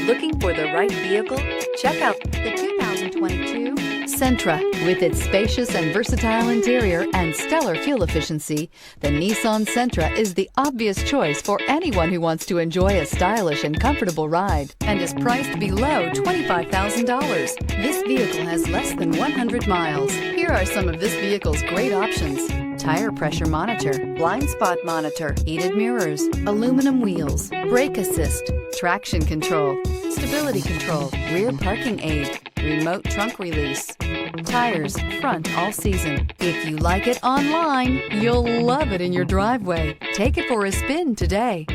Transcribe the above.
Looking for the right vehicle? Check out the 2022 Sentra. With its spacious and versatile interior and stellar fuel efficiency, the Nissan Sentra is the obvious choice for anyone who wants to enjoy a stylish and comfortable ride and is priced below $25,000. This vehicle has less than 100 miles. Here are some of this vehicle's great options: tire pressure monitor, blind spot monitor, heated mirrors, aluminum wheels, brake assist, traction control, stability control, rear parking aid, remote trunk release, tires front all season. If you like it online, you'll love it in your driveway. Take it for a spin today.